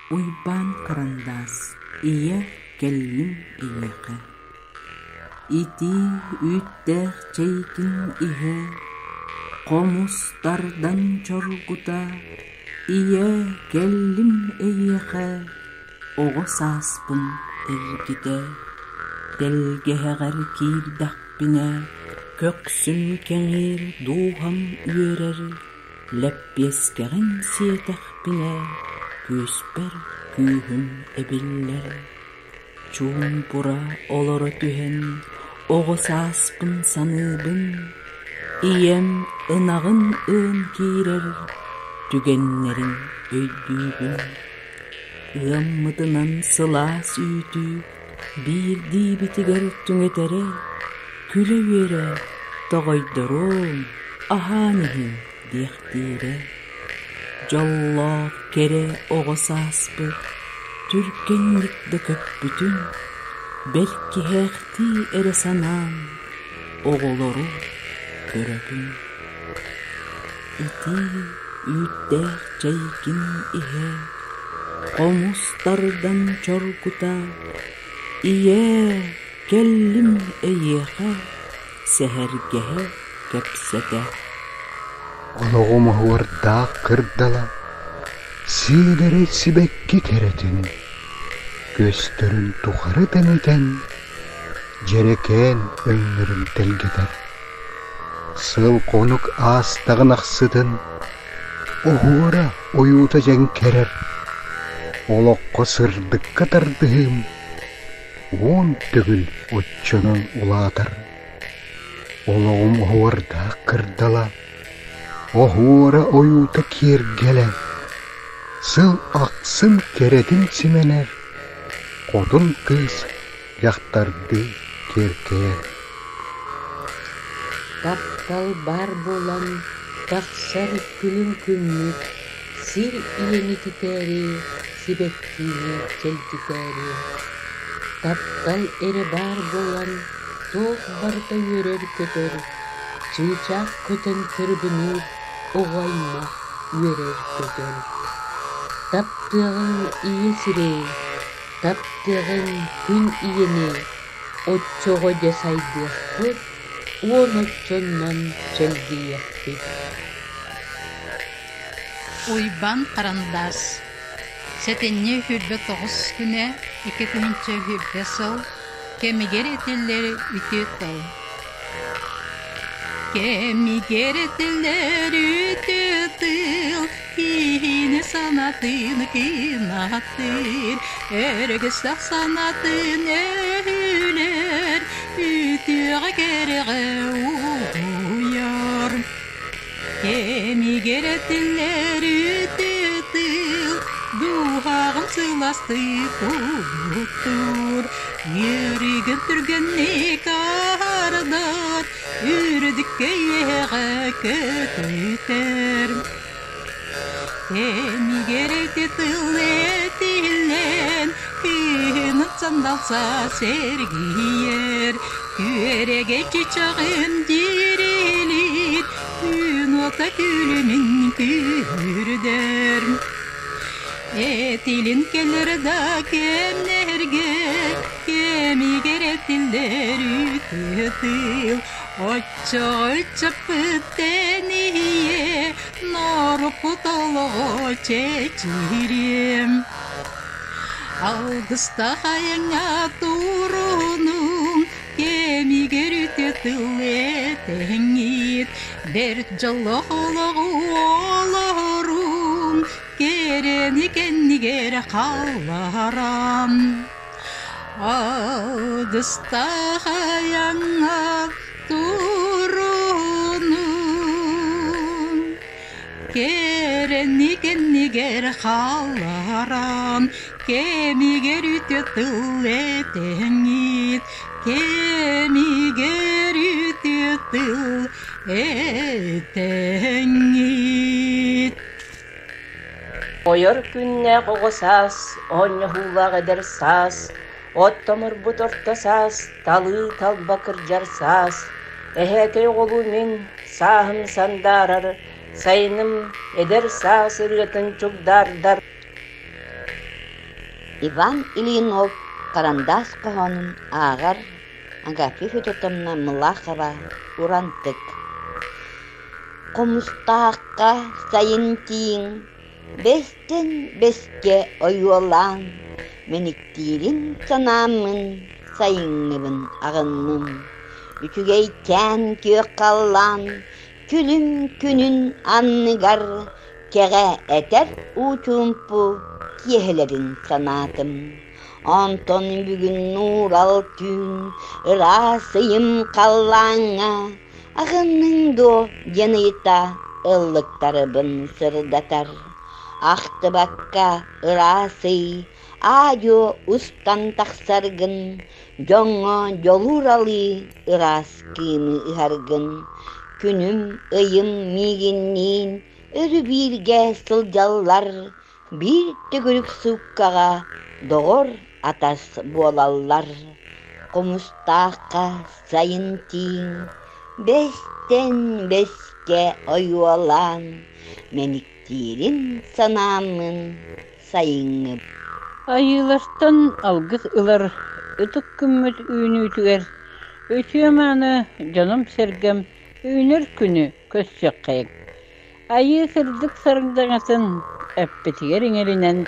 Уйбан карандас, ие келлим иеқе. Ити үттәх чейкин ihe, комустардан чоргута, ие келлим иеқе, оғысаспын эргите. Делгеғер кирдақ бине, көксүн кеңир дуғам үйерер, ләппескеғін сетақ бине, күспер күйхін эбиллер. Чуң бура олоры түхен, оғысаспын саныбын, ием ынағын ын кирер, түгеннерін өйдүйбін. Ыаммытынан сылас үйті, bir dibitiger tüŋetere, küle vere, toğoydorum, ahanihi diğtire. Jallaq kere oğusaspı, türkenlikde köppütün, belki heqti ere sanan, oğoloru köröpün. Iti üddeh çaykin ihe, qomustardan çorkuta, İye kellim eyeğe, sehergehe kepsete. Oloğum hıvarda kırdala, sileri sibekki keretin, göstörün tuğarı deneten, jereken öňlerin telgeder. Sıl konuk ağastağın aksidin, oğura oyutajan kerer, oloqqa sırdıkka tardığım, on tügül otçunun ulatar. Oloğum oğurda kırdala, oğura oyuta kergele, sıl aksın keretin simener, kodun kız yaktardı kerkeyer. Taptal bar bolan, taksar külün kümmük, sir iyeni titeri, sibekkini çeltiteri. Taptal ere bar bolan, toğ barda yörer köter, çığçak köten tırбынып, oğayma yörer köter. Taptığın iyesire, taptığın gün iyeni, otçoğa jasaydık kut, on otçondan çeldiyak bit. Уйбан карандас. Сетенне хүрбе 9 күне, 2 күнче хүрбе сыл, кемигер етелері үте тыл. Кемигер етелері үте тыл, киіне санатын кинаттыр, өргістақ санатын өйлер, үтеға кереғі уяр. Кемигер етелері үте тыл, Duhağım sılastı tuttur, yürügün türgünni kardar, ürdükke yeğe kötüter. Kemiger etitil etilen, kınıt sandalsa sergiyer, kürege çiçağın dirilir, gün ota külümün kürder. Etilin keller da kemlerge, kemiger etiller ütütül, Oçça pıtteniye, nar putaloğu çeçirim. Algısta hayana turunum, kemiger ütütül etengit, dert jalloğuluğu olurum, Kereni kenniger kallaram. Ağızda hayana turunum, kereni kenniger kallaram. Kemiger ütütül etengit, kemiger ütütül etengit. Oyor günne qoğusas, onya hulaq eder sas, ottomur butorta sas, talı talbakır jarsas, ehekey qolu men sahım sandarar, sayınım eder sas ırgıtın çugdardar, Иван Ильинов карандас коһонун аагар Агафья Федотовна Млахова урантык. Комустааққа сайын тиң, бестен беске ойуолаң, меніктирин санамын, сайыңныбын ағынным. Үтүгейтен күйек қаллан, күлім күнін анныгар, кеге әтер учумпу киехелерин санатым. Антон бүгін нурал түн, ырасыйым қаллаңа, ағынның до жаныйта ыллыктарыбын сырдатар. Ақтыбакка ырасый, айо устан тақсаргын, жоңо жолуралы ырас кыймы ыхаргын. Күнім ыйым мигиннин, өрі бирге сылжаллар, bir түгірік суккаға доғыр атас болаллар. Комустаққа сайын тиң, бестен беске ойуалан, меніктирин санамын сайыңып. Айыластан алгыс ылар, үтік күммет үйіні үтігер. Өтіеманы жаным сергем үйінер күні көссек қайық. Айы сырдық сарыңдағасын әппетігер еңерінен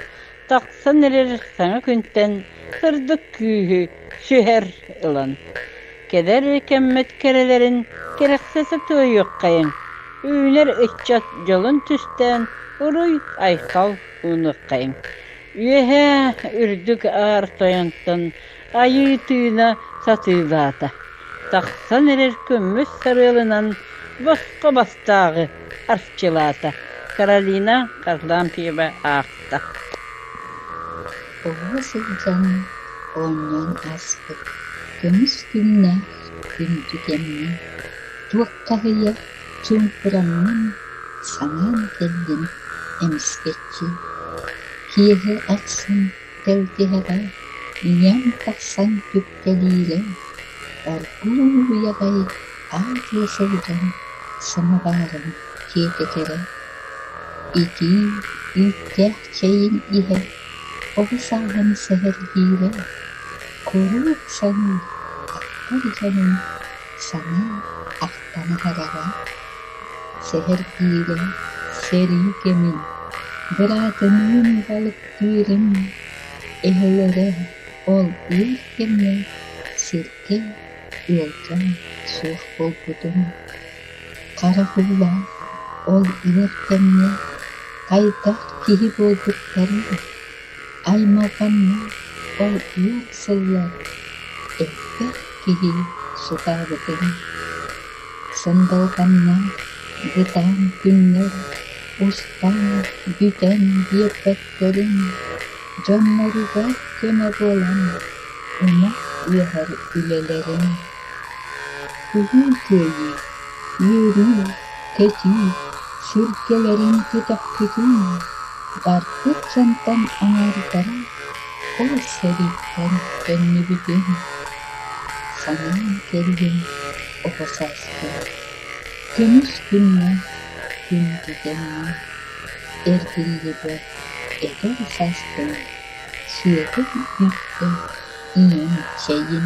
тақсан әрер саңа күнттен сырдық күйі сүйер ылан. Кедер кәммет кәрелерін керексесі тойық қайын. Үйінер үтчат жолын түстен ұруй айқал ұнық қайын. Үйе үрдік ар тоянттан айы түйіна сатыйлата. Тақсан әрер көмміс сарылынан босқа бастағы арчылата. Каролина Карлампиева ақта. Оғы сылжан оннан аспык, көміс күннәр күн түгеннен, туаққағыя чумпыраннан саңан келден әміскетчі. Киығы ақсын тәлдеғаға, иян тақсан көптәлейлі, аргу яғай ағылы сылжан самабарын кетекері. İki, ütteh çayın ihe, oğu sağın seher gire, koruk sanı, akkar canım, sana aktana haraga. Seher gire, seri gemin, bırakınım balık düğürüm, ehlere ol bir gemle, sirke, yolcan, soğuk bolbudum. Karahulla, ol ilerkenle, Kaydak kihi boldukları, aymaganna ol yoksullar, ekber kihi sudarıdın. Sındalganna gıdan günler, ustan güden yepeklerin, canları da kömek olan, ona uyar ülelerin. Kuyu köyü, yürü, keçi, sürkelerin kütük-kütük, barkık jantan anargara, o serikten gönlü bütün. Sana geldim o sastı, gümüş günle gün düzenli, ergilli bir eder sastı, sürekli yüklü, iyen şeyin.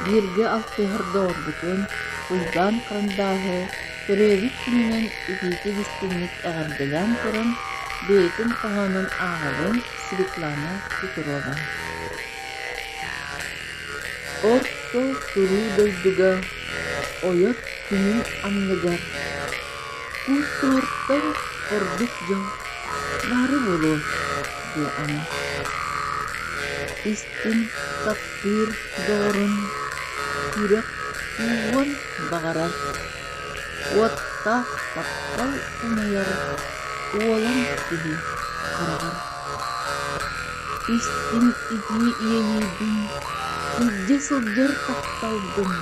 Birge altıhır doğrudun, Uydan qırındağı, Törevik gününün ikisi distinlik əğəndilən qırın, Beytin qağanın ağırın Svitlana Petrova. Orto duru duyduga, oyot günün anlıgar. Kulturttan orduk jol, barı bolu, diye ana. İstin takdir doğrun, yürek Uwan bagarar, watta tappal umayar, uwalan tihi karagar. Istin iji iyayidin, ije sojar tappaldun,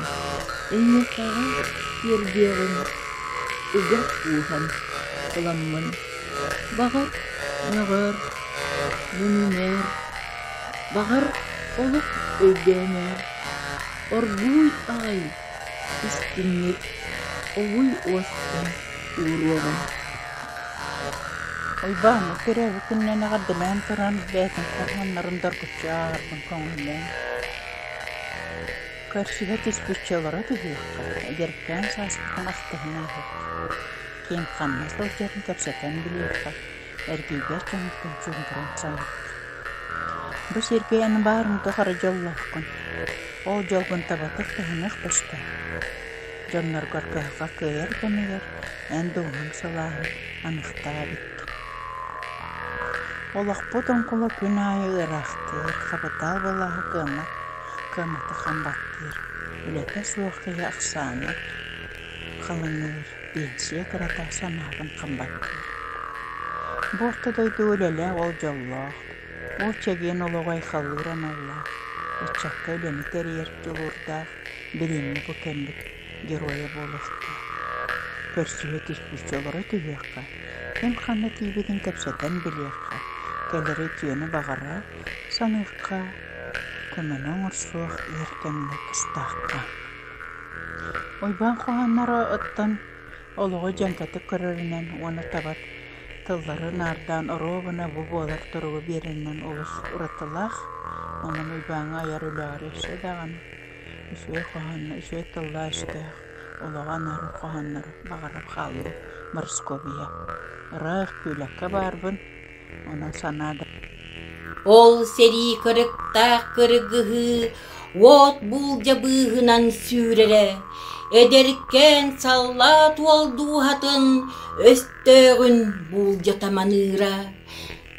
enya kaga yergerin, uga uhan kelamman, bagar nagar, buniner, bagar oluk ögener. Orguy ay, istinlik, oğuy uastan uğruğun. Ойбан, көрәбі күннен ағаддылан тұран бәтін қарғанларындар күтчарбын көңілмен. Көрсіге түспүтчелері түгіққа, әдеркен саспытын ақтығына ғып. Кен қаннас дөлдерін көпсетен білеққа, әргейбер көңілден жүндірін санып. Бұ сергейінің барыңды қара жоллаққын. Ол жолғын табатық тұғынық бұшты. Жоннар көркіға көйер көмегер, ән дуғын салағын анықта бітті. Олақ бұдың құлы күн айы ұрақтыр, қабытал балағы көматы қамбаттыр. Үлеке суыққия ақсаны, қалыңыр, бенсие қырата санағын қамбаттыр. Борты дойды өлелі ол жоллақ, ол чеген олығай қалыран олақ. Өтчаққа өлені тәрер жолырдақ, біренні бұкәндік героя болықты. Көрсіге түспіш жолыры түгеққа, кем қаны тейбетін көпсетен білеққа. Кәлері түйені бағара, саныққа, көмінің ұрсуық ертеміне қыстаққа. Ойбан қоғанлары ұттан, олығы жәнкәті көрерінен оны табат, тыллары нардан ұробына бұ болар тұруы берінен олыс ұратылақ, оның ойбаңы аяр үләғыр еші дағаны. Үшуе қоғанны, үшуе тылла іштеғ, олыға нары қоғанлары бағарап қалу Морсковия. Рақ күләкке барбын, ona sanada. Ol seri kırıkta kırgıhı, ot bulca bığınan sürere, ederken sallat oldu hatın, östöğün bulca tamanıra.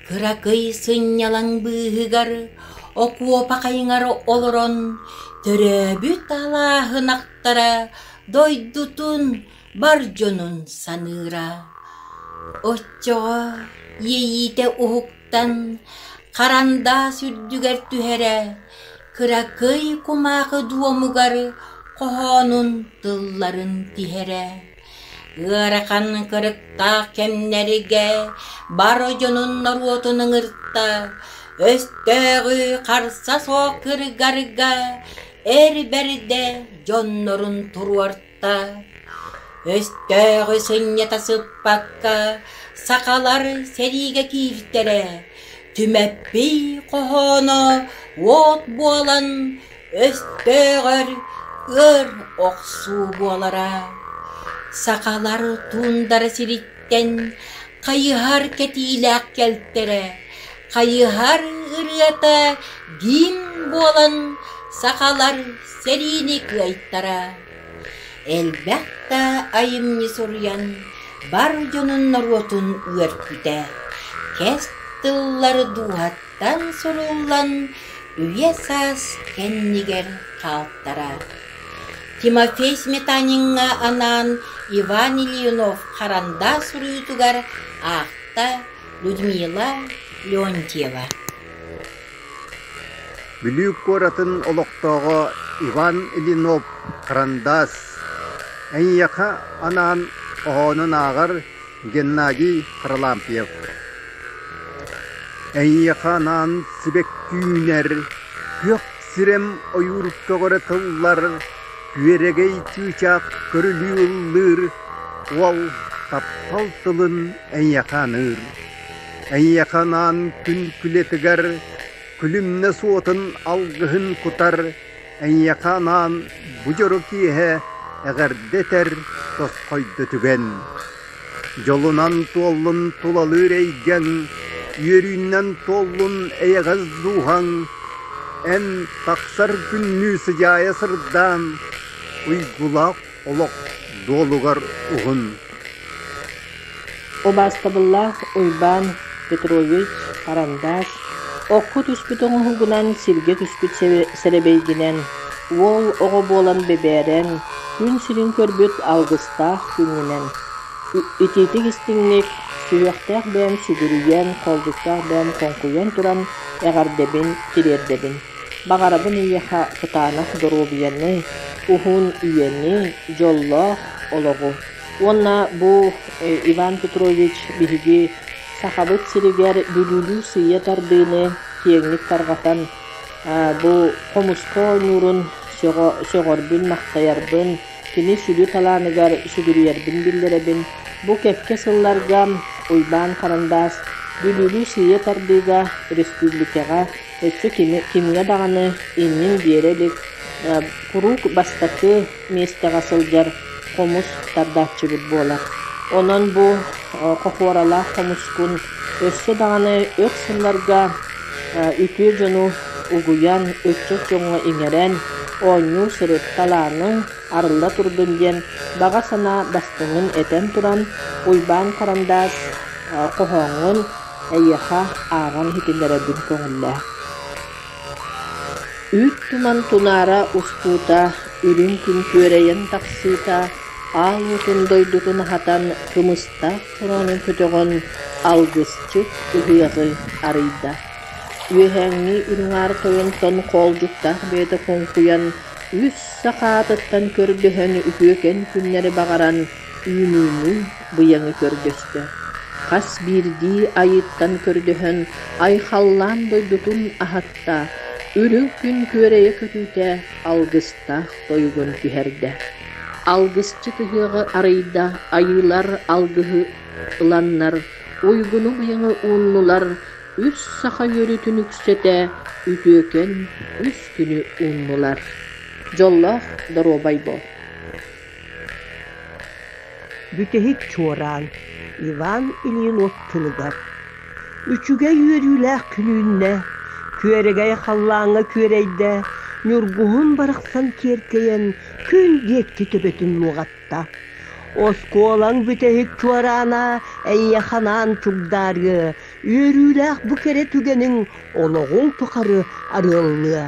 Kırakıysın yalan bığıgar, oku pakayıngar oluron, töröbüt Allah'ın aktara, doydutun barconun sanıra. Oçoğa, Yeyite uhuktan, karanda sürdüger tühere, kırakıy kumakı duomugar, kohonun tılların tihere. Gırakan kırıkta kemlerige, barojonun naruotunun ırtta, östöğü karsa soğuk garga, erberde jonnorun turuartta. Östöğü sünyata sıppakka, sakalar seriga kirtere, tümeppi kohona, ot boğalan, östöğür, oksu boğalara. Sakalar tundar siritten, kayıhar ketiylak keltere, kayıhar ırıata, gim boğalan, sakalar serini kıytara. Elbette ayımni soruyan, barjonun narotun örküde, kes tılları duhattan sorullan, üye saz kenniger kalttara. Timofey Smetaninga anan Ivan Ilyinov karanda suruyutugar ahta Людмила Leontieva. Büyük koratın oluktoğu Ivan Ilyinov karandas, en yaka anan onun ağır Gennady Harlampiyev. En yakanan sibek güner, gök sirem oyurup toğratıllar, güveregey tüçak görülüyorlar, ol taptal tılın en yakanır. En yakanan gün kületigar, külümne suotun algıhın kutar, en yakanan bujorukihe eğer deter tos koydu tügen. Jolunan tollun tulalır eygen, yöründen tollun eğaz duhan, en taksar günlü sıcaya sırdan, uygulak olok dolugar uğun. Obastabıllah Oyban Petrovich Karandaş, oku tüspütün hugunan silge tüspüt serebeyginen, ol oğu bolan beberen, gün sirin körbüt algıstah gününen. İtitik istinlik, suyuqtaq bäm sügürüyen, kolduqtaq bäm konkuyen turan, eğardebin, tirerdebin. Bağarabın iyeha kıtanaq dorobiyenni, uhun iyeni, jollaq ologu. Onna bu Ivan Petrovich bihigi sahabıt siriger bülülü sıya tardığını kiyenglik targatan, bu komusko nurun sögorbün, maqtayarbın, kini sülü talanıgar sügürüyerbin billerebin, bu kefke sıllarga уйбаан карандаас бүлүлүү сыйа тардыга республикага өссө кимге даганы иннин биэрелик курук бастакы местега сылдьар комус тардааччыбыт буолар. Онон бу кохуоралаах комускун өссө даганы ök сылларга үтүө жону угуян өччөк жоңго иңерен ооннуу сырытталааның арылла турдун диэн бага сана бастыңын этен туран уйбаан карандаас кохооҥун эйэха ааган хитилэрэ-дүн көҥүллээ. Үт туман тунаара успуута үрүн күн күөрэйэн таксыыта аалуутун дойдутун хатан кымыста туранын көтөгөн алгысчык ыһыагы арыйда. Үөһэҥҥи үрүҥаар тойонтон коолдьуктаах бээтэ куңкуян үс сакаатыттан көрдөһөн үкүөкен күннэри багаран үүнүүнү быйаҥы көрдөстө. Хас биирдии айыттан көрдөһөн айхаллаан дойдутун ахатта үрүн күн күөрэйэ көтүүтэ алгыстаах тойугун күһэрдэ. Алгысчы тыһыагы арыйда айылар алгыһы ыланнар уйгуну быйаҥы ууннулар үс саха йөрү түнүксете үтүөкен үс күнү ууннулар. Жоллах Доробайбо. Бүтehik çoran Ivan Ilyinov tılıgar. Üçüge yürüylək külüğünne, küeregey hallağına küereyde, nürguhun barıqsan kerkeyen kün dekti töbetün muğatta. Oskolan bütehik çorana eyyahanan çugdarı, yürüylək bu kere tügenin oloğun tukarı arıllığı.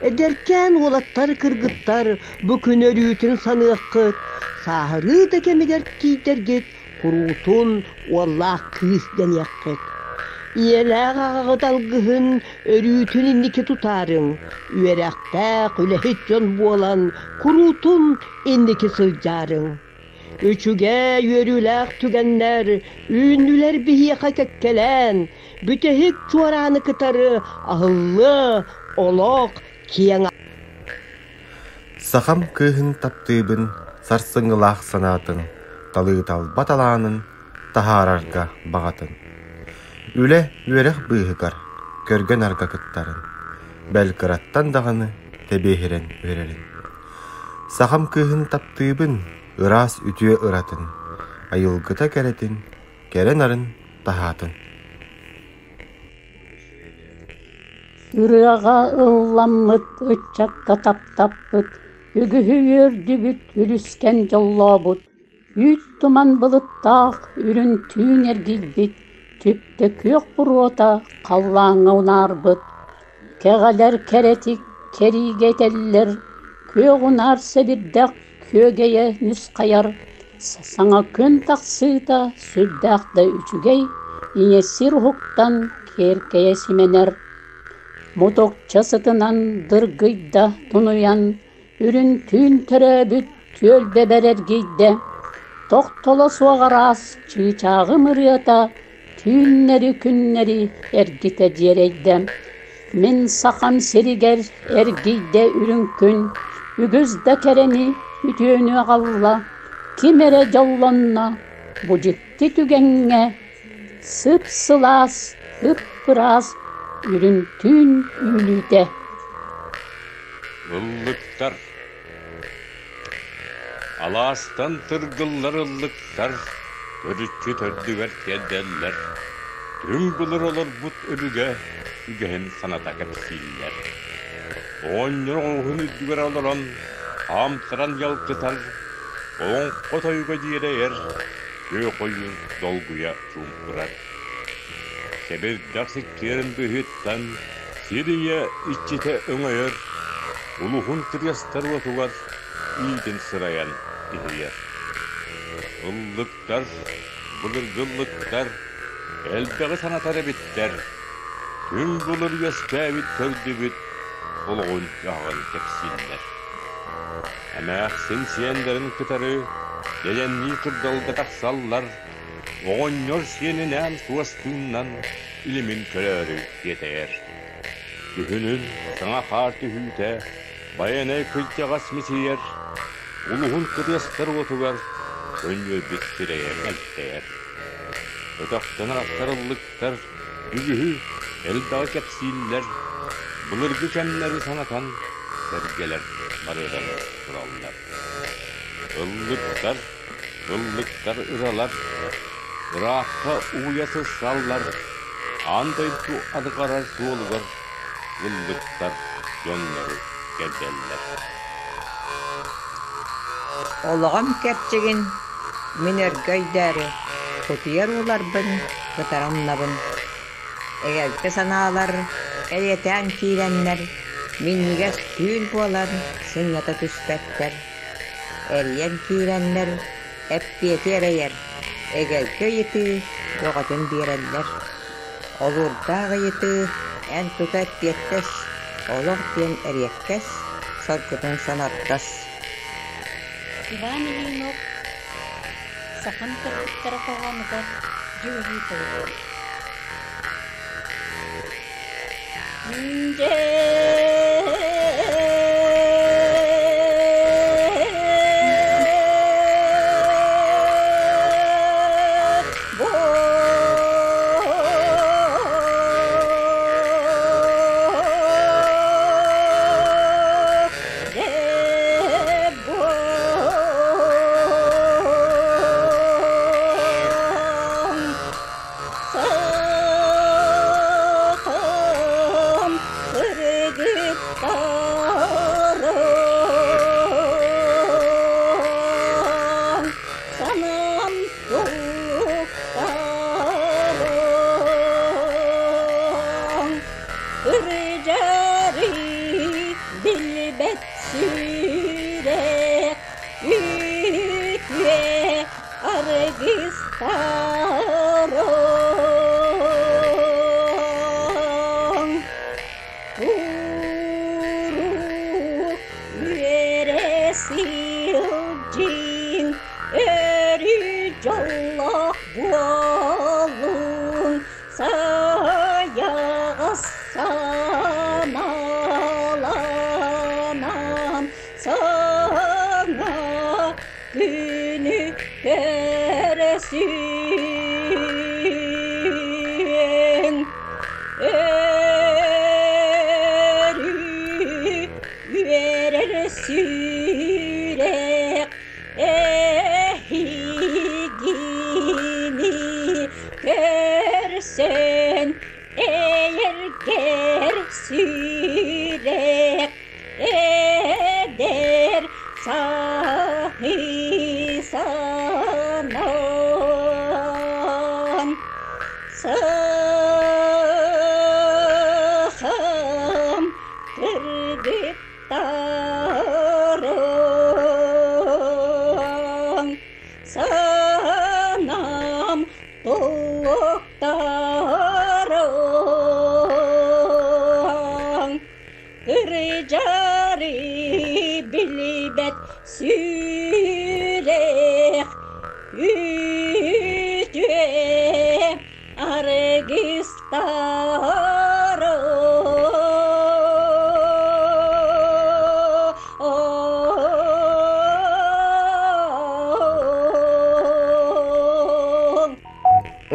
Ederken olattar kırgıttar bu kün örüytün sanıqıt, sahırı da kemiger kiytergit, kurutun wallah kıyısden yakkıt. Iyelağ ağıt algıhın örüytün indiki tutarın, üyerekte külehit jon bolan kurutun indiki sığcarın. Üçüge yörülək tügenler, ünlüler bihiyaka kekkelen, bütehik çoranı kıtarı ahıllı, olok, kiyan. Сахам кыһын таптыыбын сарсыҥылаах санаатын талыытал баталаанын таһаарарга багатын. Үле үөрех быыһыгар көргөн арга кыттарын бэлкыраттан даганы тебеһирен үөрерин. Сахам кыһын таптыыбын ыраас үтүө ыратын, айылгыта керетин, керен арын таһаатын. Үрüaga ылламмыт, ыччакка таптаппыт, үгүһүөрдүбүт, үрүскен жоллообут. Үт туман былыттаах, үрүн түүн эргилбит, түптө күйөк буруота, каллааҥа унаарбыт. Кегалер керетик, керигетеллер, күйөк унаар себирдек, күйөгeye нүскаяр. Саңа көн таксыыта, сүрдäкда үчүгей, иңесир хуктан керкeye сименер. Мутокча сытынан дыргыйда тунуян, үрүн түүн төрөбүт, түөлбе берергейде. Токтоло суагарас, чыычагы мырыата, түүннери күннери эргите диерейде. Мен сахам серигер эргейде үрүн күн, үгүзда керени үтүөнү галла, кимере жоллонна, бу житти түгенге, сып-сылас, ып-пырас, үрүн түүн үлүте. Ыллыктар, аластан тыргыллар ыллыктар, көрүччү төрдүгер келделлер. Түн булыр олар бут өрүгө, үгөһүн саната кепсиллер. Ооннор оңхун үдүгер олорон, амтыран ялкытар, оң котойго диерейер, көө койун долгуя чумпырар. Себердак сиккерин быһыттан, сирие иччите өңөйөр, улухун тырьястар отугар, ийдин сыраян иһиер. Ыллыктар, булыргыллыктар, элбеги санатары биттер, түн булыр өспәбит көрдүбүт, олғун жағын кепсиллер. Әмәк сен сиендерин кытары, дегенни кырдалда тақсаллар, оғоннор сенинен суастыннан илимин көрөрү етер. Күхүнүн саңа қарты хүйте, баянай кылтягас мисиер, улуғын кырыястар отугар, өньө биттирейер әлттер. Ötöktön astarıllıktar, ügühü, eldağı kepsiller, bılırgı kemleri sanatan, sergeler, arıdan kurallar. Illıktar ıralar, ıraqqa uyası sallar, andaydı adı qarar suolgar, ıllıktar yönleri geldeller. Olağam kepçegin minergöyderi, kutuyar olarbın, kıtaramnabın. Egelte sanalar, eleten kirenler, minniges tüül bolar, sınyata tüspetler. Eriyen kirenler, eppiyeti ereyer, egelte yeti, yogatın direller. Olur dağı yeti, en tutat yettes, olaq diyen eriyekkes, sarkıtın sanattas. Иван Ильинов сахан кыргыттара калганыгар жөөгүй толгор.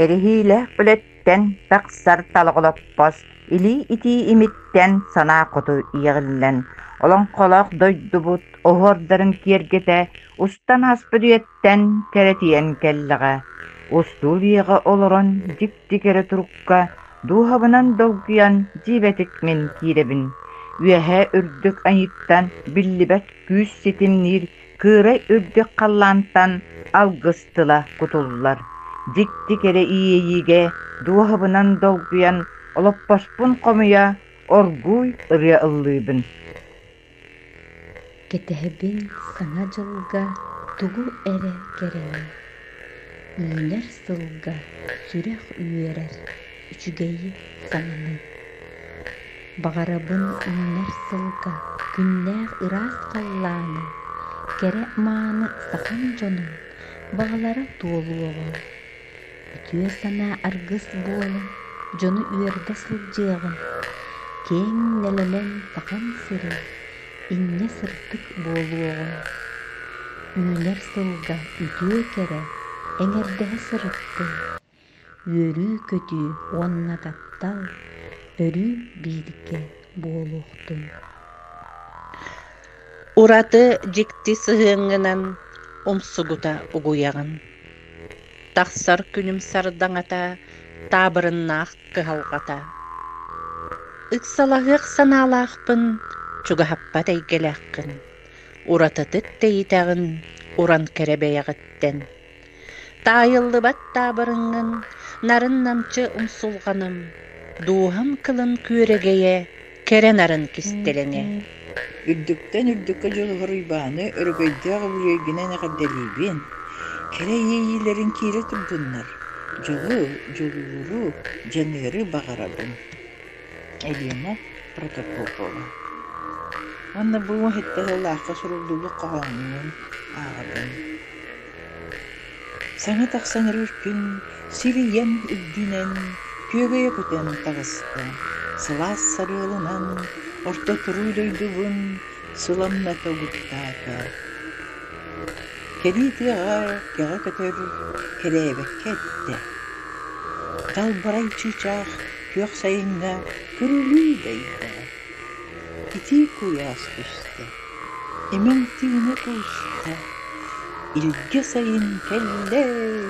Erihiyle biletten taksar talgılappas, ili iti imitten sana kutu iğillen. Olan kolak doydubut, ohordarın kiergete, ustan haspıdiyetten teretiyen kellige. Ustul yığı olurun dik-dikere turukka, duhabınan dolguyan cibetik min kirebin. Üyehe ürdük ayıttan, billibet güz sitinir, kıra ürdük kallantan, algıstıla kutullar. Dik-dikere iyiyige, duhabınan dolguyan, olappaspun komuya, orguy ırya ıllыбын. Кетебин сана жылга тугу эре керене. Үйнер сылга сүрек үйерер, үчүгейи сананы. Багарабын үйнер сылга күннәр ырас қалланы. Кере мааны сахан жонун, бағалары толу оғын. Үтүе сана аргыс болын, жону үйерде сылжығын. Кең нелелен сахан сыры, инне сыртык болу оғын. Үйнер сылга үтүе кере, эңердеhe сырытты. үөрүү көтүү уоннататтал өрүү биирге буолуохтун. Ураты жикти сыһыҥҥынан умсугута угуяҕын. Тахсар күнүм сардаңата таабырыннаах кыһалҕата. Ыксалаһыах санаалаахпын чугаһаппат эйгелээххин. Урататыт тэйитэҕин уран кэрэбэйэҕиттэн. Таайыллыбат таабырыҥҥын нарын намчы умсулҕаным. Дууһам кылын күөрэгэйэ кэрэ нарын кистелэҥэ. Үрдүктен үрдүккө жолуһуруйбааны өрөгөйдөөҕө бүлүйгинэн эҕэрдэлиибин. Кэрэ ийиилэрин киирэ турдуннар. Жолууру жаңыыры бағарабын. Элена Протопопова. Анна бума хеттэлэлаахха сурулдулук qaҕаҥҥын ааҕабын. Саҥа тахсан үркүн сирием үрдүнэн күөгөйө көтөн таҕыста. Сылаас сарыалынан орто туруу дойдубун сыламна тогуттаата. Кэлиитыаҕа кэҕэ көтөр кэлээбэккэ этте. Талбарай чыычаах күөх сайынна күрүлүү дайда. Ити куяас күстэ. Эмэн тиine куста. Илге сайын кэллээ